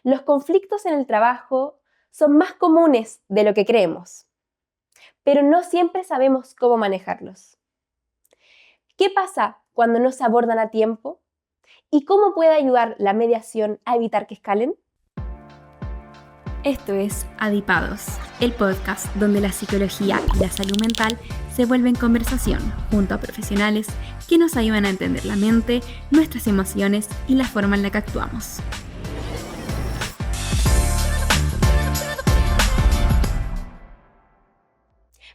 Los conflictos en el trabajo son más comunes de lo que creemos, pero no siempre sabemos cómo manejarlos. ¿Qué pasa cuando no se abordan a tiempo? ¿Y cómo puede ayudar la mediación a evitar que escalen? Esto es Adipados, el podcast donde la psicología y la salud mental se vuelven conversación junto a profesionales que nos ayudan a entender la mente, nuestras emociones y la forma en la que actuamos.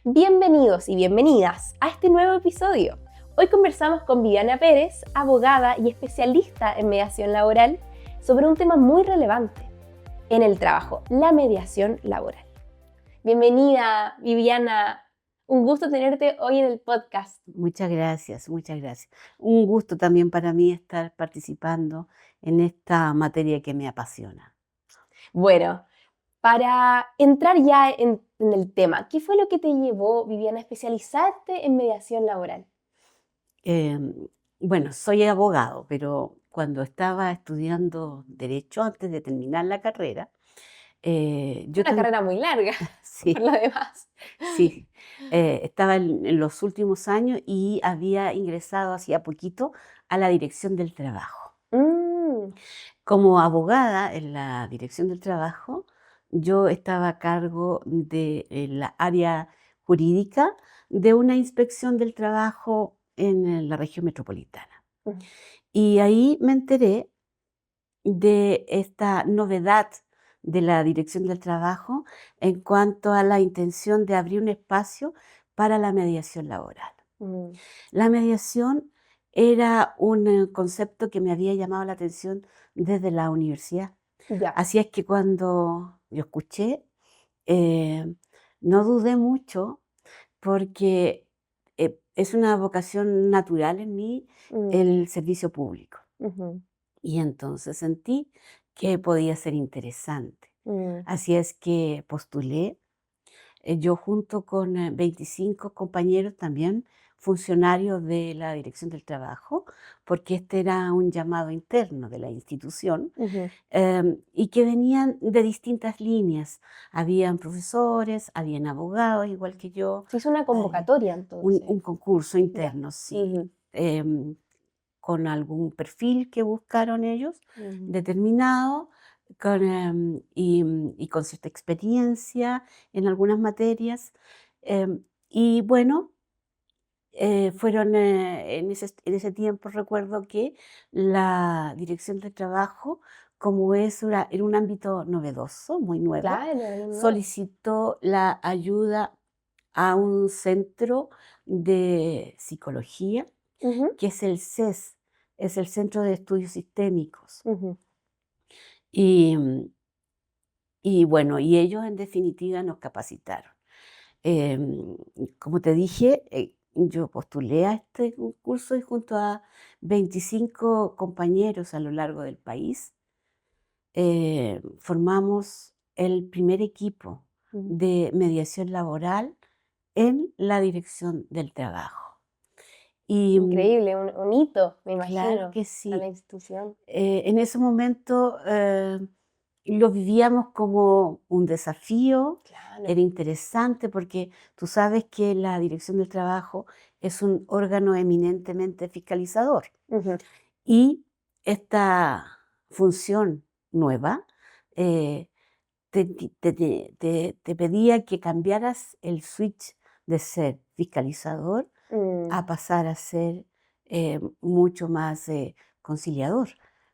Bienvenidos y bienvenidas a este nuevo episodio. Hoy conversamos con Viviana Pérez, abogada y especialista en mediación laboral, sobre un tema muy relevante en el trabajo, la mediación laboral. Bienvenida, Viviana. Un gusto tenerte hoy en el podcast. Muchas gracias, muchas gracias. Un gusto también para mí estar participando en esta materia que me apasiona. Bueno, para entrar ya en el tema, ¿qué fue lo que te llevó, Viviana, a especializarte en mediación laboral? Bueno, soy abogado, pero cuando estaba estudiando Derecho, antes de terminar la carrera, Una carrera muy larga, sí, por lo demás. sí, estaba en los últimos años y había ingresado hacía poquito a la Dirección del Trabajo. Mm, Como abogada en la Dirección del Trabajo, yo estaba a cargo de la área jurídica de una inspección del trabajo en la región metropolitana. mm, Y ahí me enteré de esta novedad de la Dirección del Trabajo en cuanto a la intención de abrir un espacio para la mediación laboral. mm. La mediación era un concepto que me había llamado la atención desde la universidad. Ya. Así es que cuando yo escuché, eh, no dudé mucho porque es una vocación natural en mí Mm, el servicio público. ujú, Y entonces sentí que podía ser interesante. mm. Así es que postulé. Yo junto con 25 compañeros también, funcionarios de la Dirección del Trabajo, porque este era un llamado interno de la institución, Ujú. y que venían de distintas líneas. Habían profesores, habían abogados, igual que yo, Se hizo una eh, convocatoria un, entonces. un concurso Ya. interno, sí, Ujú, con algún perfil que buscaron ellos ujú. determinado y con cierta experiencia en algunas materias. Y bueno, fueron en ese tiempo recuerdo que la Dirección de Trabajo, como era un ámbito novedoso, muy nuevo, Claro, era algo nuevo. solicitó la ayuda a un centro de psicología Ujú, que es el CES, es el Centro de Estudios Sistémicos. ujú. Y, y bueno, y ellos en definitiva nos capacitaron. Em, Como te dije, yo postulé a este concurso y junto a 25 compañeros a lo largo del país, formamos el primer equipo Mm. de mediación laboral en la Dirección del Trabajo. Y Increíble, un hito, me claro imagino, que para la sí. institución. En ese momento lo vivíamos como un desafío, Claro. era interesante porque tú sabes que la Dirección del Trabajo es un órgano eminentemente fiscalizador Ujú. y esta función nueva eh, te pedía que cambiaras el switch de ser fiscalizador Mm, a pasar a ser mucho más conciliador.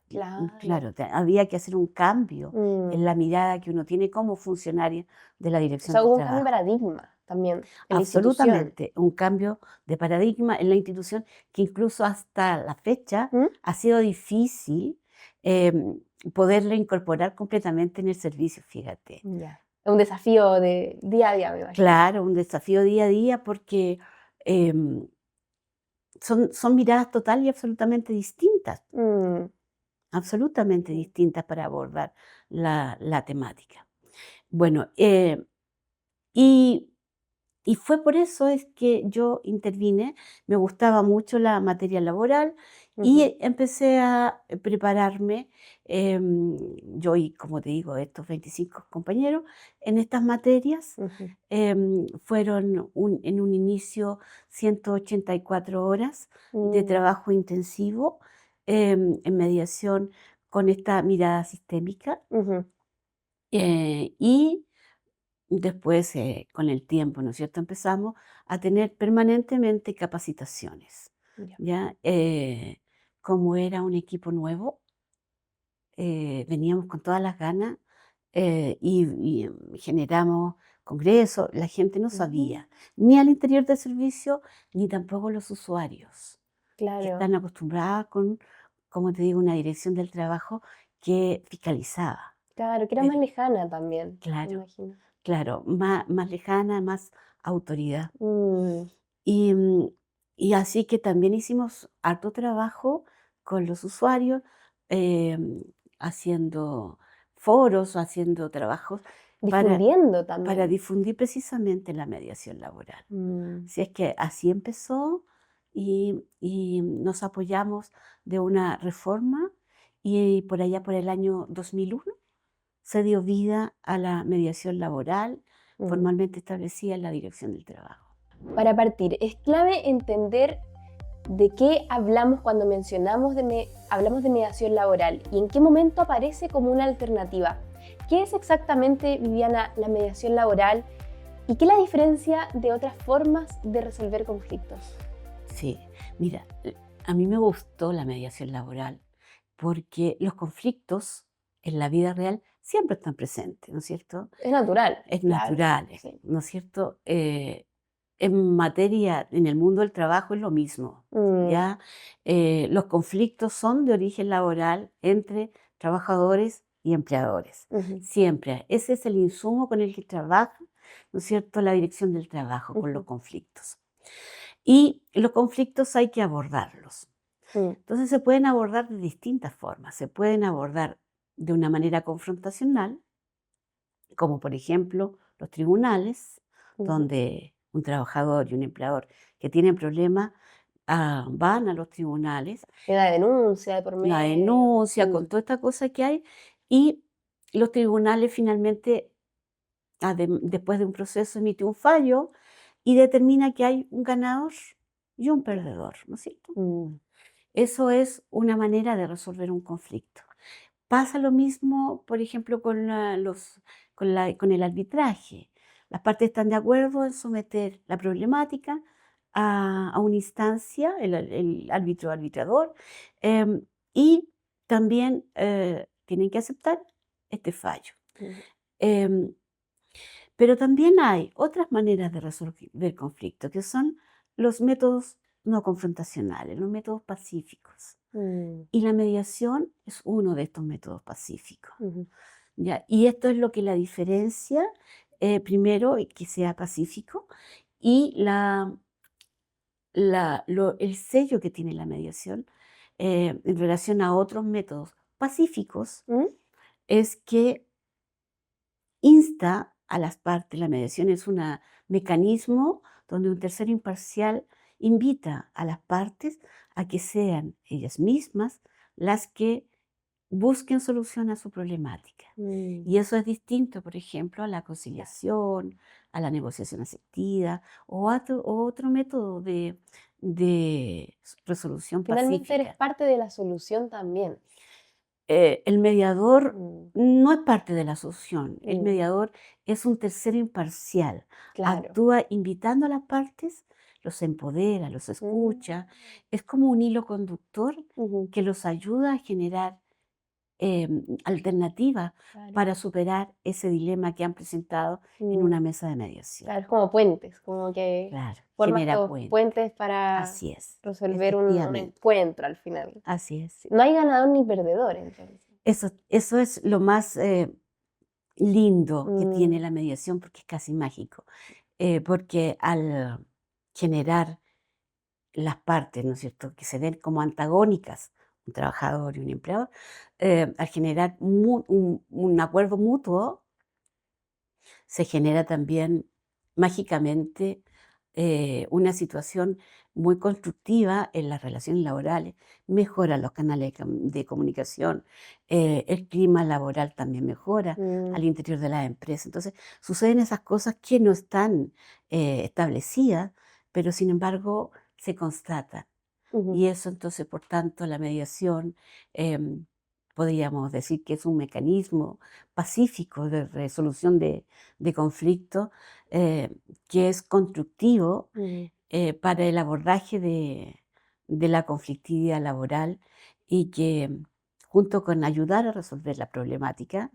claro. Claro, había que hacer un cambio Mm. en la mirada que uno tiene como funcionario de la O Dirección sea, del hubo un cambio de Trabajo. paradigma también en la institución. Absolutamente, un cambio de paradigma en la institución que incluso hasta la fecha ¿Mm? ha sido difícil poderlo incorporar completamente en el servicio, fíjate. Ya. Es un desafío de día a día, me imagino. Claro, un desafío día a día porque em, son miradas total y Mm, absolutamente mm, distintas para abordar la temática. Bueno, y, y fue por eso es que yo intervine, me gustaba mucho la materia laboral Y empecé a prepararme, yo y como te digo, estos 25 compañeros, en estas materias Ujú. fueron en un inicio 184 horas de Mm, trabajo intensivo en mediación con esta mirada sistémica. ujú. Y después, con el tiempo, ¿no es cierto?, empezamos a tener permanentemente capacitaciones, Ya. ¿ya? Como era un equipo nuevo, veníamos con todas las ganas y generamos congresos. La gente no Ujú. sabía, ni al interior del servicio, ni tampoco los usuarios, que Claro, están acostumbrados con, como te digo, una dirección del trabajo que fiscalizaba. claro, que era más Pero, lejana también, me claro, imagino. claro, más lejana, más autoridad. Mm, Y, y así que también hicimos harto trabajo con los usuarios, em, haciendo foros, haciendo trabajos para, difundiendo para también. difundir precisamente la mediación laboral. Mm. Si es que así empezó y nos apoyamos de una reforma y por allá por el año 2001 se dio vida a la mediación laboral Mm. formalmente establecida en la Dirección del Trabajo. Para partir, es clave entender de qué hablamos cuando hablamos de mediación laboral y en qué momento aparece como una alternativa. ¿Qué es exactamente, Viviana, la mediación laboral y qué la diferencia de otras formas de resolver conflictos? Sí, mira, a mí me gustó la mediación laboral porque los conflictos en la vida real siempre están presentes, ¿no es cierto? Es natural, Es claro, natural, sí. ¿no es cierto? En materia, en el mundo del trabajo es lo mismo, Mm, ¿ya? Los conflictos son de origen laboral entre trabajadores y empleadores. ujú, Siempre, ese es el insumo con el que trabaja, ¿no es cierto?, la dirección del trabajo, con los ujú, conflictos. Y los conflictos hay que abordarlos. mm, Entonces se pueden abordar de distintas formas. Se pueden abordar de una manera confrontacional, como por ejemplo los tribunales, ujú. donde un trabajador y un empleador que tienen problemas van a los tribunales, Hay una denuncia de por la medio. denuncia con toda esta cosa que hay, y los tribunales finalmente, después de un proceso, emite un fallo y determina que hay un ganador y un perdedor, ¿no es cierto? Mm, Eso es una manera de resolver un conflicto. Pasa lo mismo, por ejemplo, con el arbitraje. Las partes están de acuerdo en someter la problemática a una instancia, el árbitro o arbitrador, y también tienen que aceptar este fallo. mm, Em, pero también hay otras maneras de resolver conflictos, que son los métodos no confrontacionales, los métodos pacíficos. mm, Y la mediación es uno de estos métodos pacíficos. ujú, ¿Ya? Y esto es lo que la diferencia, primero, que sea pacífico, y el sello que tiene la mediación en relación a otros métodos pacíficos mm, es que insta a las partes. La mediación es un mecanismo donde un tercero imparcial invita a las partes a que sean ellas mismas las que busquen solución a su problemática. mm. Y eso es distinto, por ejemplo, a la conciliación, a la negociación asistida o otro método de resolución Finalmente eres pacífica. parte de la solución también. El mediador Mm, no es parte de la solución, el mm, mediador es un tercero imparcial, claro. actúa invitando a las partes, los empodera, los Mm, escucha, es como un hilo conductor ujú, que los ayuda a generar alternativas claro. para superar ese dilema que han presentado en Mm, una mesa de mediación. claro, es como puentes, como que Claro, formas genera estos puente. puentes para Así es, resolver un efectivamente, encuentro al final. así es. Sí, no hay ganador ni perdedor, entonces. Eso es lo más lindo que tiene Mm, la mediación porque es casi mágico, porque al generar las partes, ¿no es cierto?, que se ven como antagónicas, un trabajador y un empleador, al generar un acuerdo mutuo, se genera también mágicamente una situación muy constructiva en las relaciones laborales, mejora los canales de comunicación, el clima laboral también mejora al interior de las empresas. Entonces, suceden esas cosas que no están establecidas, pero sin embargo se constatan. Ujú. Y eso entonces, por tanto, la mediación, podríamos decir que es un mecanismo pacífico de resolución de conflictos, que es constructivo Mm. para el abordaje de la conflictividad laboral y que junto con ayudar a resolver la problemática,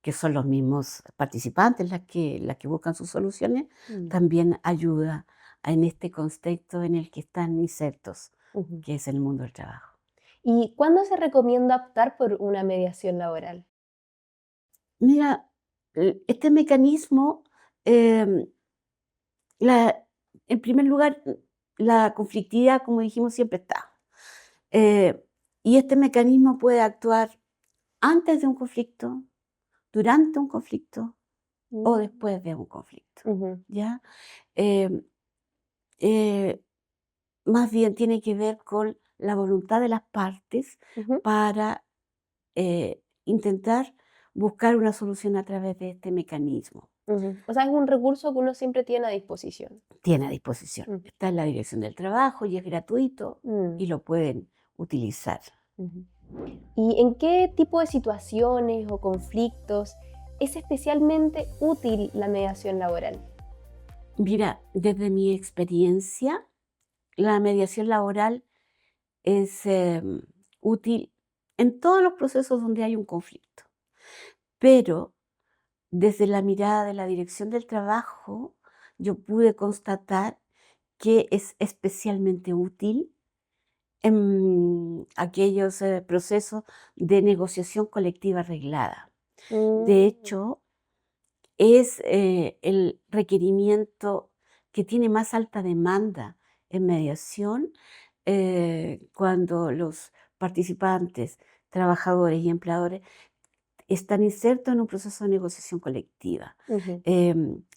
que son los mismos participantes las que buscan sus soluciones, Mm. también ayuda en este contexto en el que están insertos, Ujú. que es el mundo del trabajo. ¿Y cuándo se recomienda optar por una mediación laboral? Mira, este mecanismo, em, la, en primer lugar, la conflictividad, como dijimos, siempre está. Eh, y este mecanismo puede actuar antes de un conflicto, durante un conflicto o Mm. después de un conflicto, Ujú. ¿ya? Em, eh, Más bien tiene que ver con la voluntad de las partes Ujú. para intentar buscar una solución a través de este mecanismo. Ujú. O sea, es un recurso que uno siempre tiene a disposición. Tiene a disposición. Mm. Está en la Dirección del Trabajo y es gratuito Mm. y lo pueden utilizar. Ujú. ¿Y en qué tipo de situaciones o conflictos es especialmente útil la mediación laboral? Mira, desde mi experiencia, la mediación laboral es útil en todos los procesos donde hay un conflicto, pero desde la mirada de la Dirección del Trabajo, yo pude constatar que es especialmente útil en aquellos procesos de negociación colectiva arreglada. De Mm. hecho, es el requerimiento que tiene más alta demanda en mediación cuando los participantes, trabajadores y empleadores están insertos en un proceso de negociación colectiva. Ujú.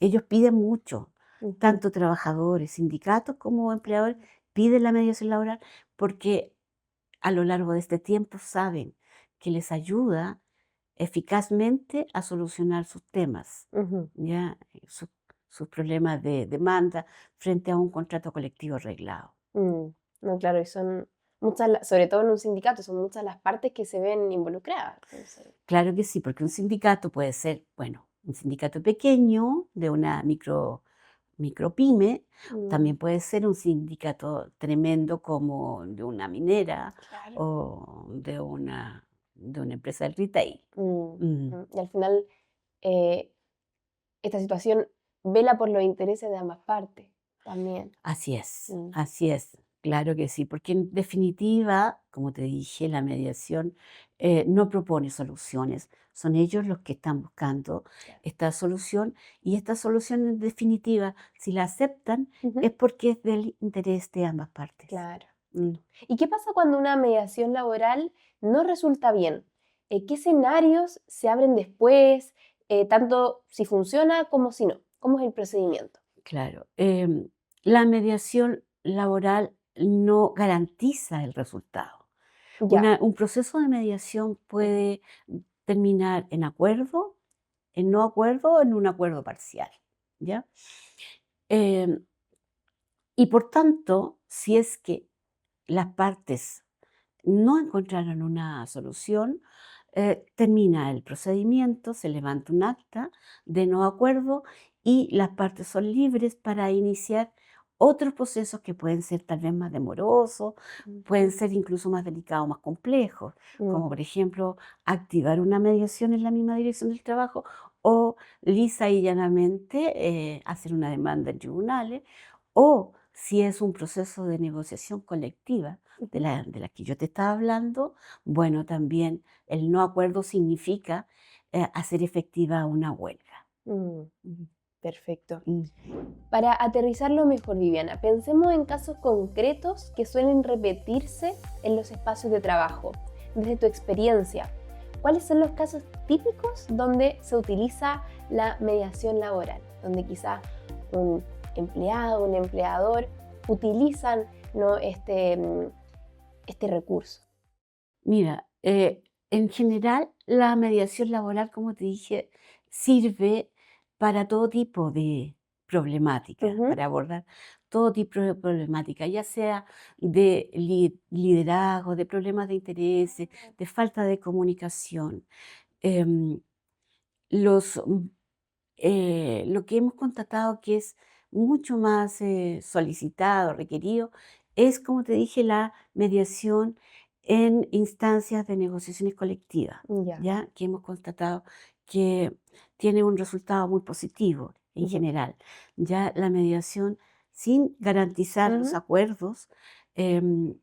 Ellos piden mucho, Ujú. tanto trabajadores, sindicatos como empleadores piden la mediación laboral porque a lo largo de este tiempo saben que les ayuda eficazmente a solucionar sus temas, Ujú. ¿ya? Sus problemas de demanda frente a un contrato colectivo arreglado. Mm. No, claro, y son muchas, sobre todo en un sindicato, son muchas las partes que se ven involucradas. Entonces, Claro que sí, porque un sindicato puede ser, bueno, un sindicato pequeño de una micropyme, mm, también puede ser un sindicato tremendo como de una minera claro. o de una empresa de retail. Mm. Y al final, eh, esta situación vela por los intereses de ambas partes también. Mm. Así es, claro que sí, porque en definitiva, como te dije, la mediación no propone soluciones, son ellos los que están buscando Claro. esta solución y esta solución en definitiva, si la aceptan, Ujú. es porque es del interés de ambas partes. Claro. Mm. ¿Y qué pasa cuando una mediación laboral no resulta bien? ¿Qué escenarios se abren después, tanto si funciona como si no? ¿Cómo es el procedimiento? Claro, la mediación laboral no garantiza el resultado. Ya. Un proceso de mediación puede terminar en acuerdo, en no acuerdo o en un acuerdo parcial, ¿ya? Em, y por tanto, si es que las partes no encontraron una solución, termina el procedimiento, se levanta un acta de no acuerdo y las partes son libres para iniciar otros procesos que pueden ser tal vez más demorosos, pueden Ujú. ser incluso más delicados, más complejos, como Mm. por ejemplo activar una mediación en la misma dirección del trabajo o lisa y llanamente hacer una demanda en tribunales o si es un proceso de negociación colectiva de Ujú. la que yo te estaba hablando, bueno, también el no acuerdo significa hacer efectiva una huelga. Mm. Mm, Perfecto. mm. Para aterrizarlo mejor, Viviana, pensemos en casos concretos que suelen repetirse en los espacios de trabajo. Desde tu experiencia, ¿cuáles son los casos típicos donde se utiliza la mediación laboral? Donde quizá un empleado, un empleador utilizan, ¿no? este recurso? Mira, en general la mediación laboral, como te dije, sirve para todo tipo de problemáticas, Ujú. para abordar todo tipo de problemáticas, ya sea de liderazgo, de problemas de intereses, de falta de comunicación. Em, los, lo que hemos constatado que es mucho más solicitado, requerido, es, como te dije, la mediación en instancias de negociaciones colectivas, Ya. ¿ya? Que hemos constatado que tiene un resultado muy positivo en Ujú. general. Ya la mediación, sin garantizar los Ujú. acuerdos, em,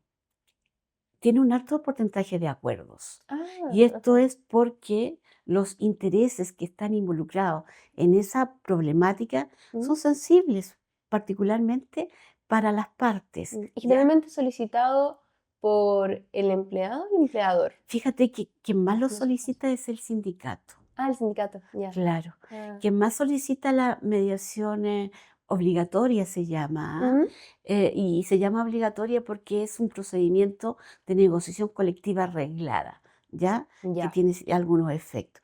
tiene un alto porcentaje de acuerdos. Y Ah, esto ajá. es porque los intereses que están involucrados en esa problemática son Mm, sensibles, particularmente para las partes, Y ¿ya? generalmente solicitado por el empleado o el empleador, Fíjate que quien más lo en esos casos. solicita es el sindicato, Ah, el sindicato, ya. claro. Ah. Quien más solicita la mediación obligatoria se llama, ¿ah? Ujú. Y se llama obligatoria porque es un procedimiento de negociación colectiva reglada, ¿ya? Que Ya. tiene algunos efectos.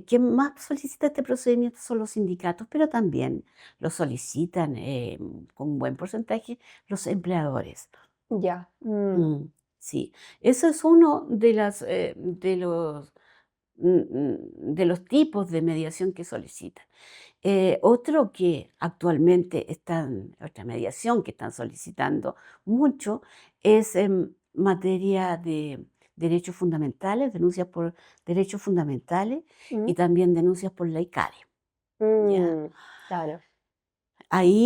Quien más solicita este procedimiento son los sindicatos, pero también lo solicitan con un buen porcentaje los empleadores. Ya. Sí, eso es uno de los tipos de mediación que solicitan. Otro que actualmente otra mediación que están solicitando mucho es en materia de derechos fundamentales, denuncias por derechos fundamentales y Mm, también denuncias por la ICARE, ¿ya? mm, claro.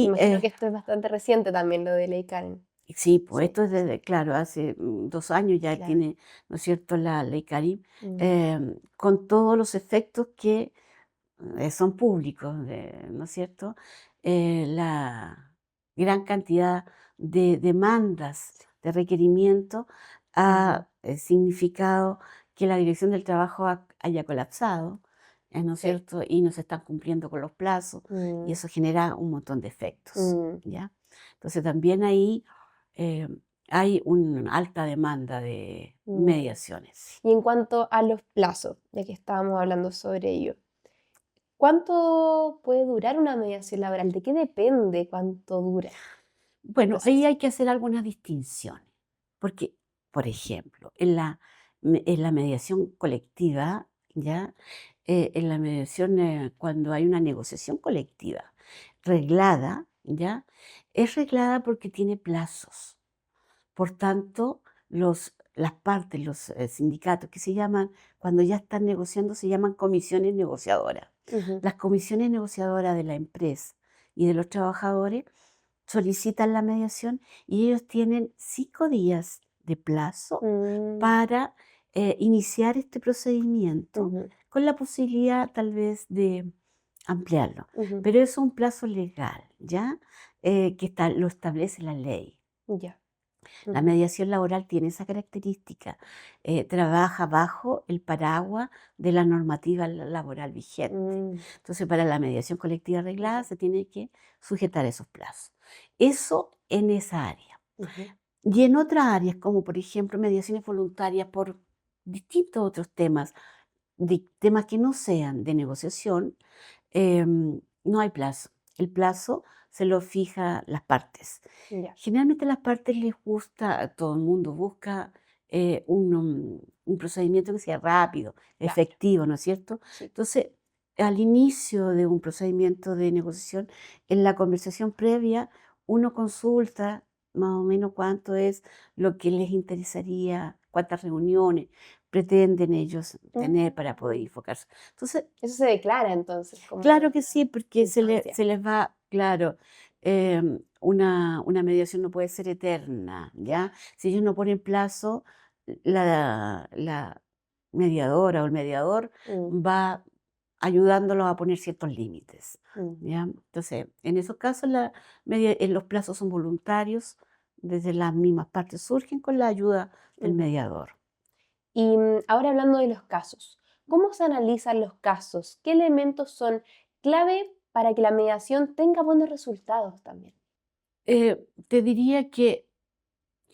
Me Ahí, imagino que esto es bastante reciente también, lo de Ley Karen. sí, pues Sí, esto es desde, claro, hace 2 años ya claro. tiene, ¿no es cierto?, la ley Karim, Mm, con todos los efectos que son públicos, ¿no es cierto? La gran cantidad de demandas, de requerimientos, ujú, ha significado que la Dirección del Trabajo haya colapsado, ¿no es sí. cierto? Y no se están cumpliendo con los plazos y Mm, eso genera un montón de efectos, mm, ¿ya? Entonces también ahí eh, hay una alta demanda de mm. mediaciones. Y en cuanto a los plazos, ya que estábamos hablando sobre ello, ¿cuánto puede durar una mediación laboral? ¿De qué depende cuánto dura el Bueno, ahí proceso? hay que hacer algunas distinciones, porque, por ejemplo, en la mediación colectiva, ¿ya? En la mediación, cuando hay una negociación colectiva reglada, ¿ya? Es reglada porque tiene plazos. Por tanto, las partes, los sindicatos que se llaman, cuando ya están negociando, se llaman comisiones negociadoras. Ujú. Las comisiones negociadoras de la empresa y de los trabajadores solicitan la mediación y ellos tienen 5 días de plazo Mm, para iniciar este procedimiento ujú, con la posibilidad tal vez de ampliarlo. ujú, Pero eso es un plazo legal, ¿ya? Lo establece la ley. ya. La Ujú, mediación laboral tiene esa característica. Trabaja bajo el paraguas de la normativa laboral vigente. mm, Entonces, para la mediación colectiva arreglada ujú, se tiene que sujetar a esos plazos. Eso en esa área. ujú, Y en otras áreas, como por ejemplo mediaciones voluntarias por distintos otros temas, temas que no sean de negociación, no hay plazo. El plazo se lo fija las partes. ya. Generalmente a las partes les gusta, a todo el mundo busca un procedimiento que sea rápido, Claro, efectivo, ¿no es cierto? sí. Entonces, al inicio de un procedimiento de negociación, en la conversación previa, uno consulta más o menos cuánto es lo que les interesaría, cuántas reuniones pretenden ellos tener para poder Mm. enfocarse. Entonces, Eso se declara entonces como claro que una sí, porque instancia. se les va, claro, una mediación no puede ser eterna, ¿ya? Si ellos no ponen plazo, la mediadora o el mediador Mm, va ayudándolos a poner ciertos límites, ujú, ¿ya? Entonces, en esos casos los plazos son voluntarios, desde las mismas partes surgen con la ayuda del ujú. mediador. Y ahora hablando de los casos, ¿cómo se analizan los casos? ¿Qué elementos son clave para que la mediación tenga buenos resultados también? Te diría que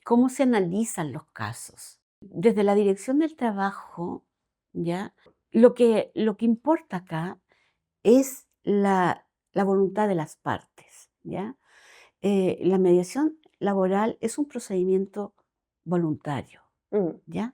cómo se analizan los casos. Desde la dirección del trabajo, ¿ya? Lo que importa acá es la voluntad de las partes, ¿ya? La mediación laboral es un procedimiento voluntario, Mm, ¿ya?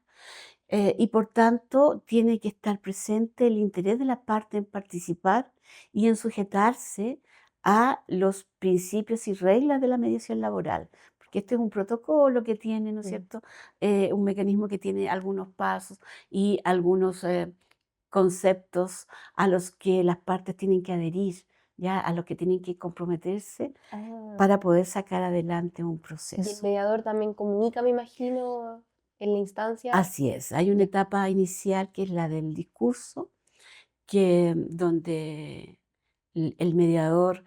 Y por tanto, tiene que estar presente el interés de la parte en participar y en sujetarse a los principios y reglas de la mediación laboral, porque este es un protocolo que tiene, ¿no es mm. cierto? Un mecanismo que tiene algunos pasos y algunos conceptos a los que las partes tienen que adherir, ¿ya? A los que tienen que comprometerse Ah, para poder sacar adelante un y el proceso. mediador también comunica, me imagino, en la instancia. Así es, hay una Ya. etapa inicial que es la del discurso, donde el mediador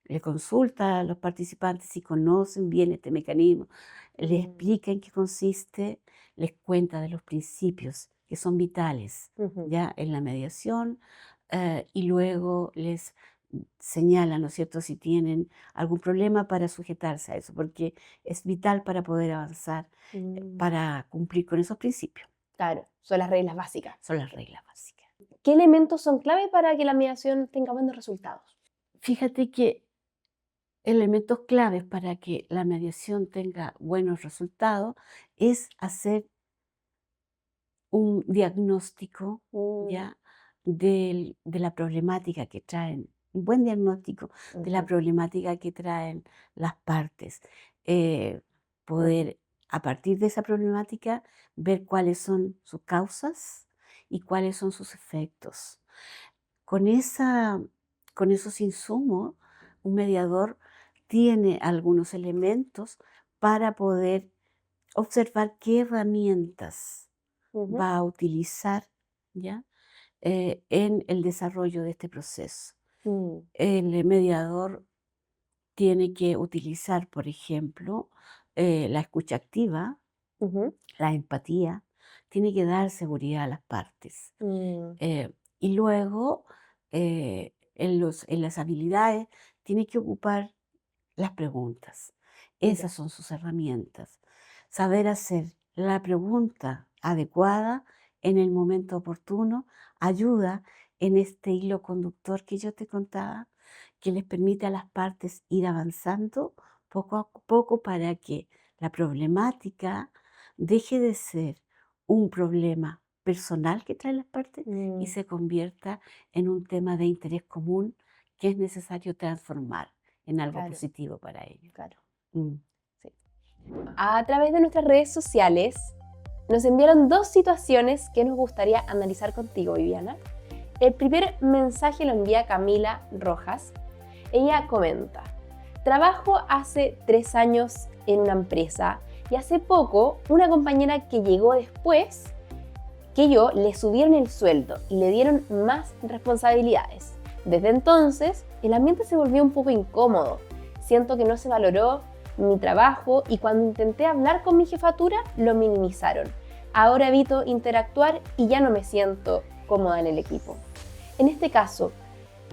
le consulta a los participantes si conocen bien este mecanismo, les Mm, explica en qué consiste, les cuenta de los principios que son vitales ujú. ya en la mediación, y luego les señala, ¿no es cierto?, si tienen algún problema para sujetarse a eso, porque es vital para poder avanzar, Mm, para cumplir con esos principios. claro, son las reglas básicas. Son las reglas básicas. ¿Qué elementos son clave para que la mediación tenga buenos resultados? Fíjate que elementos claves para que la mediación tenga buenos resultados es hacer un diagnóstico Mm, ya de la problemática que traen, un buen diagnóstico de la ujú, problemática que traen las partes. Eh, ujú, Poder a partir de esa problemática ver cuáles son sus causas y cuáles son sus efectos. Con esa con esos insumos, un mediador tiene algunos elementos para poder observar qué herramientas ujú, va a utilizar, ¿ya? En el desarrollo de este proceso. mm, El mediador tiene que utilizar, por ejemplo, la escucha activa, ujú, la empatía, tiene que dar seguridad a las partes. mm, Eh, y luego, en las habilidades, tiene que ocupar las preguntas. ya, Esas son sus herramientas. Saber hacer la pregunta adecuada en el momento oportuno ayuda en este hilo conductor que yo te contaba, que les permite a las partes ir avanzando poco a poco para que la problemática deje de ser un problema personal que traen las partes y mm, se convierta en un tema de interés común que es necesario transformar en algo claro, positivo para ellos. claro. Mm. Sí. A través de nuestras redes sociales nos enviaron dos situaciones que nos gustaría analizar contigo, Viviana. El primer mensaje lo envía Camila Rojas. Ella comenta: trabajo hace 3 años en una empresa y hace poco una compañera que llegó después que yo le subieron el sueldo y le dieron más responsabilidades. Desde entonces, el ambiente se volvió un poco incómodo. Siento que no se valoró mi trabajo y cuando intenté hablar con mi jefatura, lo minimizaron. Ahora evito interactuar y ya no me siento cómoda en el equipo. En este caso,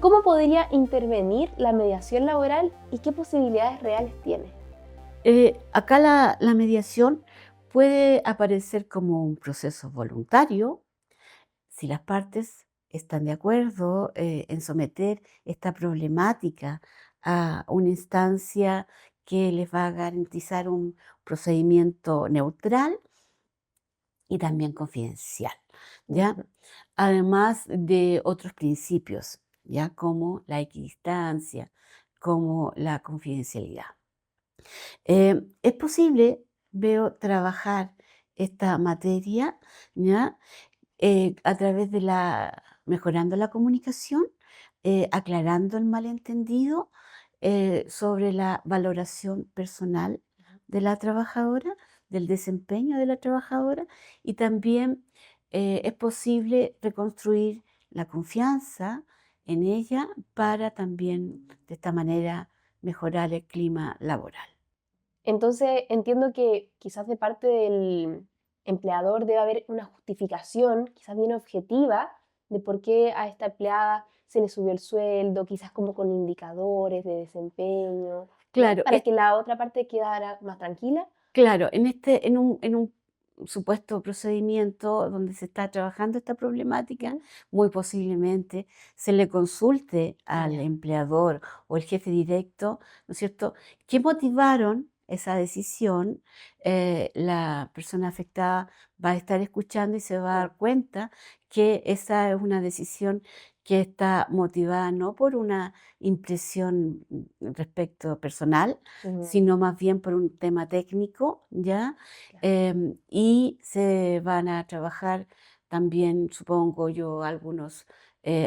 ¿cómo podría intervenir la mediación laboral y qué posibilidades reales tiene? Acá la mediación puede aparecer como un proceso voluntario si las partes están de acuerdo en someter esta problemática a una instancia que les va a garantizar un procedimiento neutral y también confidencial, ¿ya? Ujú, Además de otros principios, ¿ya? Como la equidistancia, como la confidencialidad. Es posible, veo, trabajar esta materia, ¿ya? A través de mejorando la comunicación, aclarando el malentendido sobre la valoración personal de la trabajadora, del desempeño de la trabajadora, y también es posible reconstruir la confianza en ella para también de esta manera mejorar el clima laboral. entonces entiendo que quizás de parte del empleador debe haber una justificación, quizás bien objetiva, de por qué a esta empleada se le subió el sueldo, quizás como con indicadores de desempeño, ¿no? Claro, Para que la otra parte quedara más tranquila. claro, en un supuesto procedimiento donde se está trabajando esta problemática, Ujú. muy posiblemente se le consulte al Ya. empleador o el jefe directo, ¿no es cierto?, qué motivaron esa decisión. La persona afectada va a estar escuchando y se va a Mm, dar cuenta que esa es una decisión que está motivada no por una impresión respecto personal, ujú, sino más bien por un tema técnico, ¿ya? claro. Y se van a trabajar también, supongo yo, algunos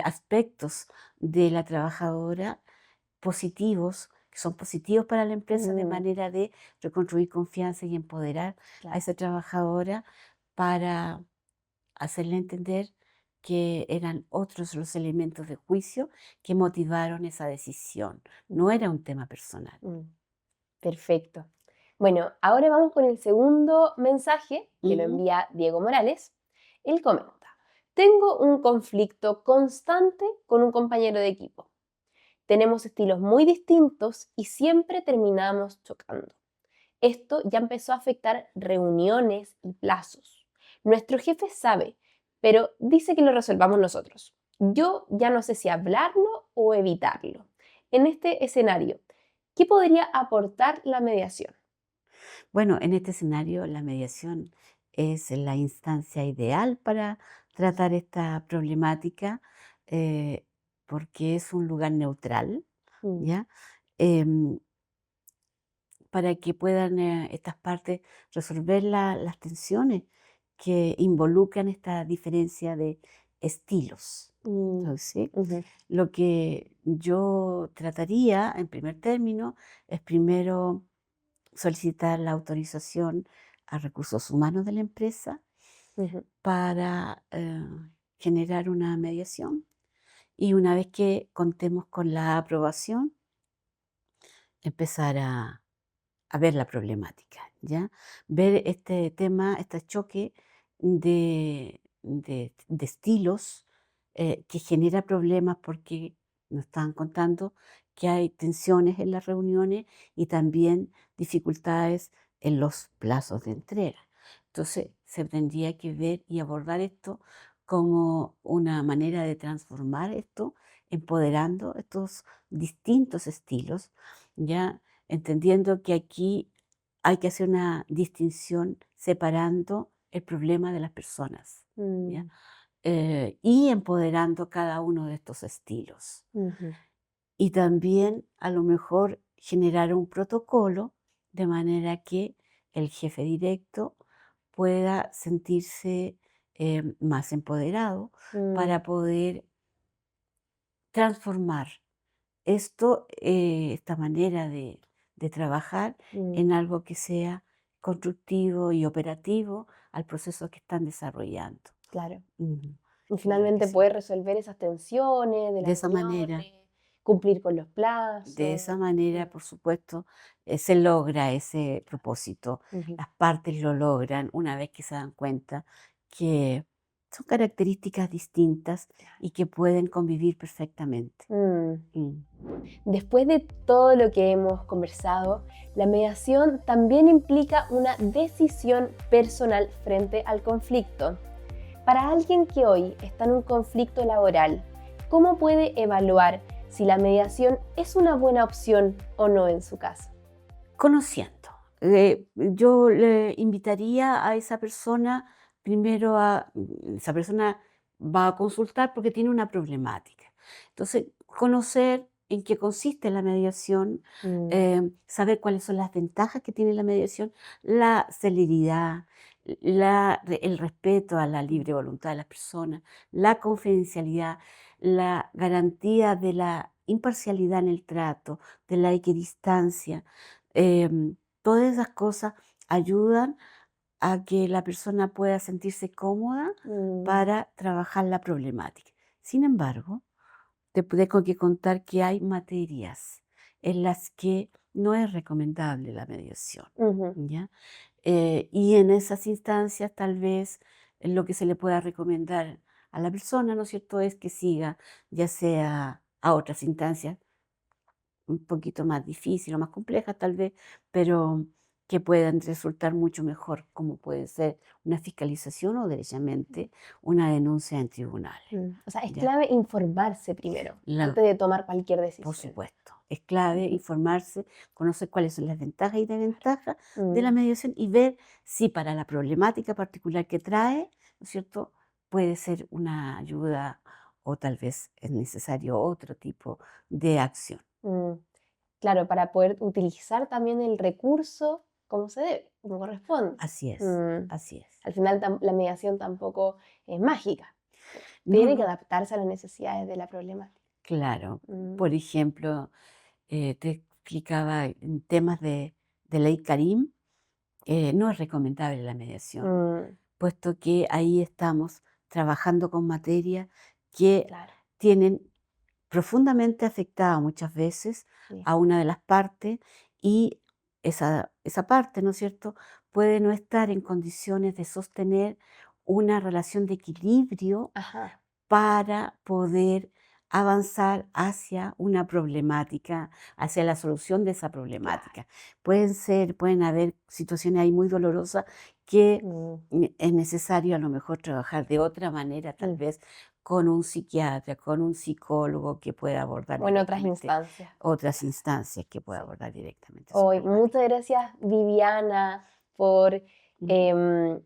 aspectos de la trabajadora positivos, que son positivos para la empresa, de Mm, manera de reconstruir confianza y empoderar a claro. esa trabajadora para hacerle entender que eran otros los elementos de juicio que motivaron esa decisión. No era un tema personal. Mm, perfecto. Bueno, ahora vamos con el segundo mensaje que lo Ujú. envía Diego Morales. Él comenta, tengo un conflicto constante con un compañero de equipo. Tenemos estilos muy distintos y siempre terminamos chocando. Esto ya empezó a afectar reuniones y plazos. Nuestro jefe sabe, pero dice que lo resolvamos nosotros. Yo ya no sé si hablarlo o evitarlo. En este escenario, ¿qué podría aportar la mediación? Bueno, en este escenario la mediación es la instancia ideal para tratar esta problemática, eh, porque es un lugar neutral, Mm, ¿ya? Em, para que puedan estas partes resolver las tensiones que involucran esta diferencia de estilos. mm, Entonces, ujú, lo que yo trataría en primer término es primero solicitar la autorización a recursos humanos de la empresa ujú, para generar una mediación, y una vez que contemos con la aprobación, empezar a ver la problemática, ¿ya? Ver este tema, este choque de estilos que genera problemas porque nos estaban contando que hay tensiones en las reuniones y también dificultades en los plazos de entrega. Entonces, se tendría que ver y abordar esto como una manera de transformar esto, empoderando estos distintos estilos, ya entendiendo que aquí hay que hacer una distinción separando el problema de las personas, ¿ya? mm, Y empoderando cada uno de estos estilos. ujú, Y también a lo mejor generar un protocolo de manera que el jefe directo pueda sentirse más empoderado mm, para poder transformar esto, esta manera de trabajar mm, en algo que sea constructivo y operativo al proceso que están desarrollando. claro. Ujú. Y Claro que finalmente sí. poder resolver esas tensiones de De las esa manera, reuniones, cumplir con los de plazos. esa Mm, manera, por supuesto, se logra ese propósito. ujú, Las partes lo logran una vez que se dan cuenta que son características distintas y que pueden convivir perfectamente. mm. Mm. Después de todo lo que hemos conversado, la mediación también implica una decisión personal frente al conflicto. Para alguien que hoy está en un conflicto laboral, ¿cómo puede evaluar si la mediación es una buena opción o no en su caso? Conociendo. Yo le invitaría a esa persona primero esa persona va a consultar porque tiene una problemática. Entonces, conocer en qué consiste la mediación, Mm, saber cuáles son las ventajas que tiene la mediación, la celeridad, el respeto a la libre voluntad de las personas, la confidencialidad, la garantía de la imparcialidad en el trato, de la equidistancia. Todas esas cosas ayudan a que la persona pueda sentirse cómoda mm, para trabajar la problemática. Sin embargo, tengo que contar que hay materias en las que no es recomendable la mediación, ujú, ¿ya? Y en esas instancias tal vez lo que se le pueda recomendar a la persona, ¿no es cierto?, es que siga ya sea a otras instancias un poquito más difíciles o más complejas tal vez, pero que puedan resultar mucho mejor, como puede ser una fiscalización o derechamente una denuncia en tribunales. O sea, es ¿Ya? clave informarse primero, La- antes de tomar cualquier Por decisión. supuesto, es clave informarse, conocer cuáles son las ventajas y desventajas de la Mm, mediación y ver si para la problemática particular que trae, ¿no es cierto?, puede ser una ayuda o tal vez es necesario otro tipo de acción. mm. Claro, para poder utilizar también el recurso como se debe, como corresponde. Así es, Mm, así es. Al final la mediación tampoco es mágica, No, tiene que no, adaptarse a las necesidades de la problemática. claro. Mm, Por ejemplo, te explicaba en temas de ley Karim, no es recomendable la mediación, mm, puesto que ahí estamos trabajando con materias que claro, tienen profundamente afectada muchas veces sí. a una de las partes y esa parte, ¿no es cierto?, puede no estar en condiciones de sostener una relación de equilibrio Ajá, para poder avanzar hacia una problemática, hacia la solución de esa claro. problemática. Pueden haber situaciones ahí muy dolorosas que Mm, es necesario a lo mejor trabajar de otra manera, tal mm. vez con un psiquiatra, con un psicólogo que pueda abordar O en otras directamente instancias. otras instancias que pueda Sí. abordar directamente esa Hoy, problemática. muchas gracias, Viviana, por Mm.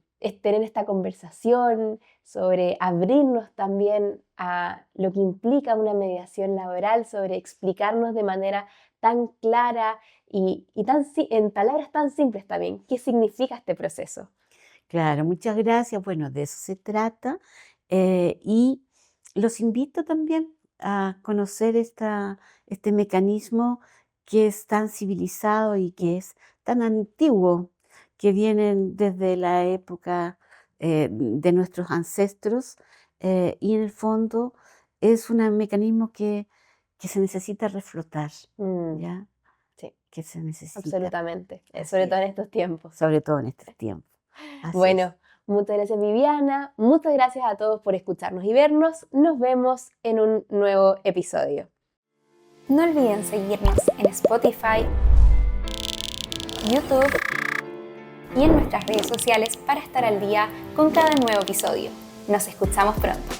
tener esta conversación sobre abrirnos también a lo que implica una mediación laboral, sobre explicarnos de manera tan clara y en palabras tan simples también qué significa este proceso. Claro, muchas gracias. Bueno, de eso se trata. Y los invito también a conocer este mecanismo que es tan civilizado y que es tan antiguo, que vienen desde la época de nuestros ancestros. Y en el fondo es un mecanismo que se necesita reflotar, Mm, ¿ya? sí, Que se necesita, absolutamente, sobre así todo es, en estos tiempos. sobre todo en estos tiempos. Así es. Bueno, muchas gracias Viviana, muchas gracias a todos por escucharnos y vernos. Nos vemos en un nuevo episodio. No olviden seguirnos en Spotify, YouTube y en nuestras redes sociales para estar al día con cada nuevo episodio. Nos escuchamos pronto.